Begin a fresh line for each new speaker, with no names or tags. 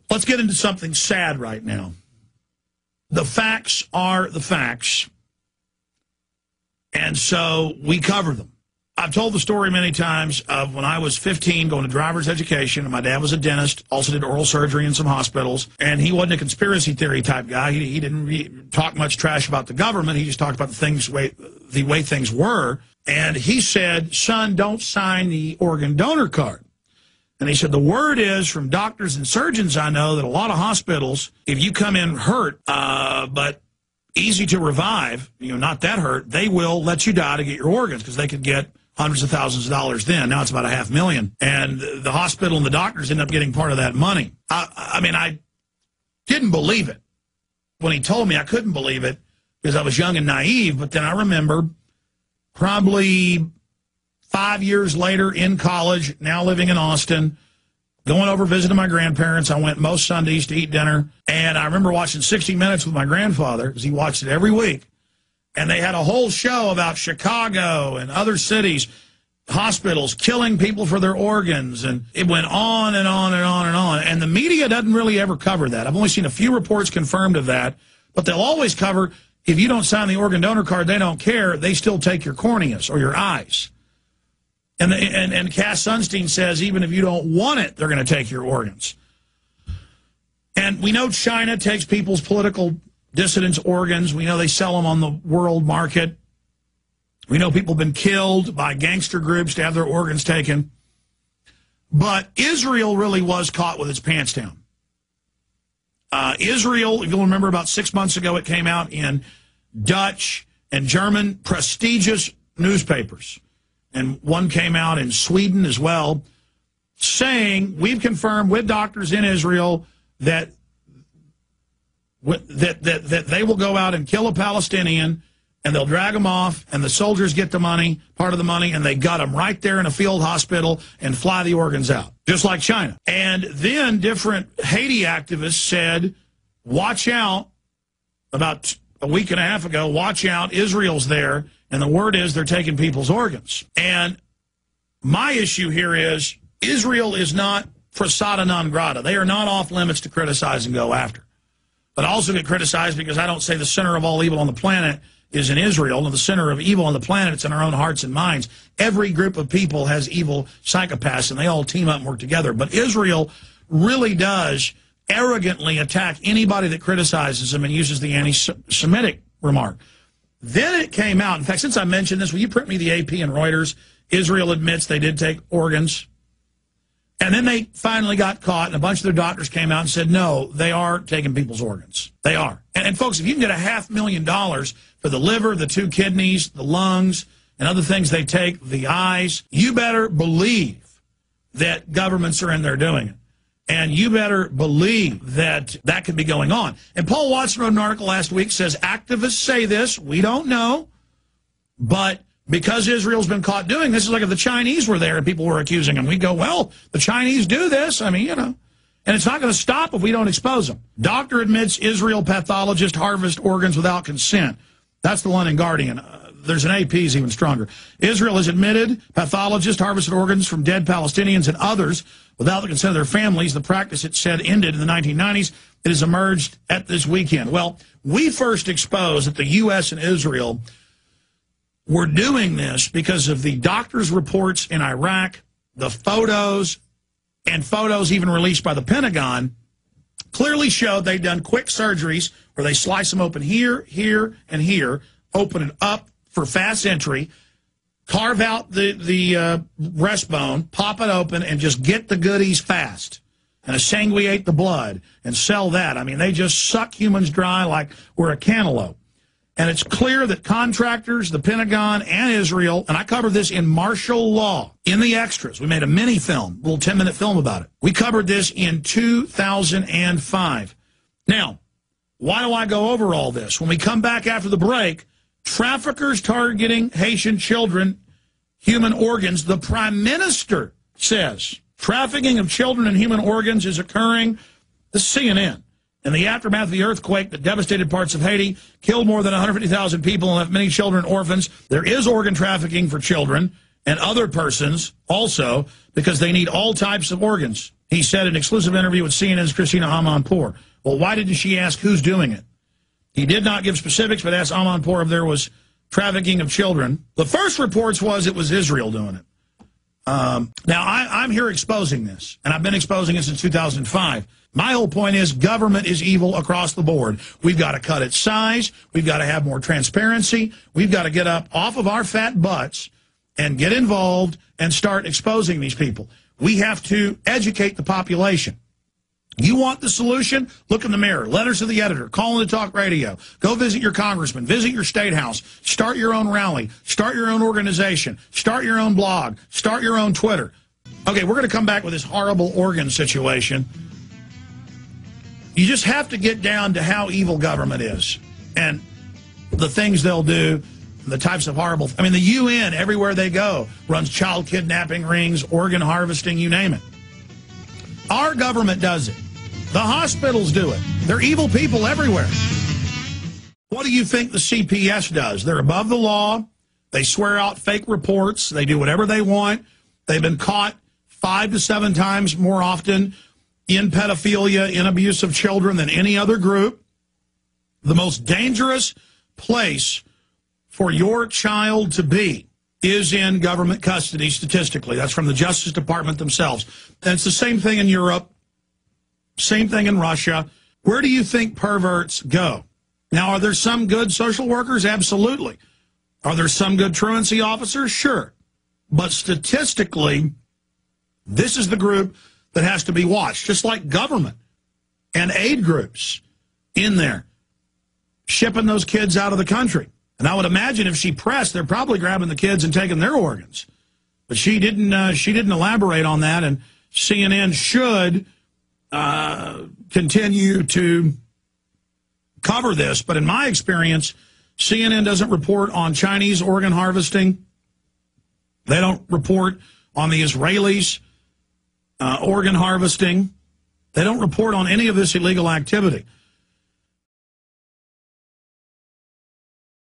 Let's get into something sad right now. The facts are the facts, and so we cover them. I've told the story many times of when I was 15 going to driver's education, and my dad was a dentist, also did oral surgery in some hospitals, and he wasn't a conspiracy theory type guy. He didn't really talk much trash about the government. He just talked about the way things were, and he said, son, don't sign the organ donor card. And he said, the word is from doctors and surgeons I know that a lot of hospitals, if you come in hurt, but easy to revive, not that hurt, they will let you die to get your organs because they could get hundreds of thousands of dollars then. Now it's about $500,000. And the hospital and the doctors end up getting part of that money. I mean, I didn't believe it. When he told me, I couldn't believe it because I was young and naive. But then I remember probably 5 years later in college, now living in Austin, going over visiting my grandparents. I went most Sundays to eat dinner. And I remember watching 60 Minutes with my grandfather because he watched it every week. And they had a whole show about Chicago and other cities, hospitals killing people for their organs. And it went on and on and on and on. And the media doesn't really ever cover that. I've only seen a few reports confirmed of that. But they'll always cover, if you don't sign the organ donor card, they don't care. They still take your corneas or your eyes. And Cass Sunstein says even if you don't want it, they're going to take your organs. And we know China takes people's political dissidents' organs. We know they sell them on the world market. We know people have been killed by gangster groups to have their organs taken. But Israel really was caught with its pants down. Israel, if you'll remember about 6 months ago, it came out in Dutch and German prestigious newspapers. And one came out in Sweden as well, saying, we've confirmed with doctors in Israel that they will go out and kill a Palestinian, and they'll drag them off, and the soldiers get the money, part of the money, and they gut them right there in a field hospital and fly the organs out, just like China. And then different Haiti activists said, watch out, about a week and a half ago, watch out, Israel's there. And the word is they're taking people's organs. And my issue here is Israel is not persona non grata. They are not off limits to criticize and go after. But I also get criticized because I don't say the center of all evil on the planet is in Israel, and the center of evil on the planet, it's in our own hearts and minds. Every group of people has evil psychopaths, and they all team up and work together. But Israel really does arrogantly attack anybody that criticizes them and uses the anti-Semitic remark. Then it came out, in fact, since I mentioned this, will you print me the AP and Reuters? Israel admits they did take organs. And then they finally got caught, and a bunch of their doctors came out and said, no, they are taking people's organs. They are. And folks, if you can get $500,000 for the liver, the 2 kidneys, the lungs, and other things they take, the eyes, you better believe that governments are in there doing it. And you better believe that that could be going on. And Paul Watson wrote an article last week, says activists say this. We don't know. But because Israel's been caught doing this, it's like if the Chinese were there and people were accusing them. We'd go, well, the Chinese do this. I mean, And it's not going to stop if we don't expose them. Doctor admits Israel pathologist harvest organs without consent. That's the one in Guardian. There's an AP's even stronger. Israel has admitted pathologists harvested organs from dead Palestinians and others without the consent of their families. The practice, it said, ended in the 1990s. It has emerged at this weekend. Well, we first exposed that the U.S. and Israel were doing this because of the doctors' reports in Iraq, the photos, and photos even released by the Pentagon clearly showed they'd done quick surgeries where they slice them open here, here, and here, open it up for fast entry, carve out the breastbone, pop it open, and just get the goodies fast and sanguinate the blood and sell that. I mean, they just suck humans dry like we're a cantaloupe. And it's clear that contractors, the Pentagon, and Israel, and I covered this in martial law, in the extras. We made a mini film, a little 10-minute film about it. We covered this in 2005. Now, why do I go over all this? When we come back after the break, traffickers targeting Haitian children, human organs. The Prime Minister says trafficking of children and human organs is occurring. The CNN. In the aftermath of the earthquake that devastated parts of Haiti, killed more than 150,000 people and left many children orphans, there is organ trafficking for children. and other persons also, because they need all types of organs. He said in an exclusive interview with CNN's Christina Amanpour. Well, why didn't she ask who's doing it? He did not give specifics, but asked Amanpour if there was trafficking of children. The first reports was it was Israel doing it. Now, I'm here exposing this, and I've been exposing it since 2005. My whole point is government is evil across the board. We've got to cut its size. We've got to have more transparency. We've got to get up off of our fat butts and get involved and start exposing these people. We have to educate the population. You want the solution? Look in the mirror. Letters to the editor. Call into talk radio. Go visit your congressman. Visit your state house. Start your own rally. Start your own organization. Start your own blog. Start your own Twitter. Okay, we're going to come back with this horrible organ situation. You just have to get down to how evil government is and the things they'll do, the types of horrible... I mean, the UN, everywhere they go, runs child kidnapping rings, organ harvesting, you name it. Our government does it. The hospitals do it. They're evil people everywhere. What do you think the CPS does? They're above the law. They swear out fake reports. They do whatever they want. They've been caught 5 to 7 times more often in pedophilia, in abuse of children than any other group. The most dangerous place for your child to be is in government custody statistically. That's from the Justice Department themselves. And it's the same thing in Europe, same thing in Russia. Where do you think perverts go? Now, are there some good social workers? Absolutely. Are there some good truancy officers? Sure. But statistically, this is the group that has to be watched, just like government and aid groups in there, shipping those kids out of the country. And I would imagine if she pressed, they're probably grabbing the kids and taking their organs. But she didn't elaborate on that, and CNN should continue to cover this. But in my experience, CNN doesn't report on Chinese organ harvesting. They don't report on the Israelis' organ harvesting. They don't report on any of this illegal activity.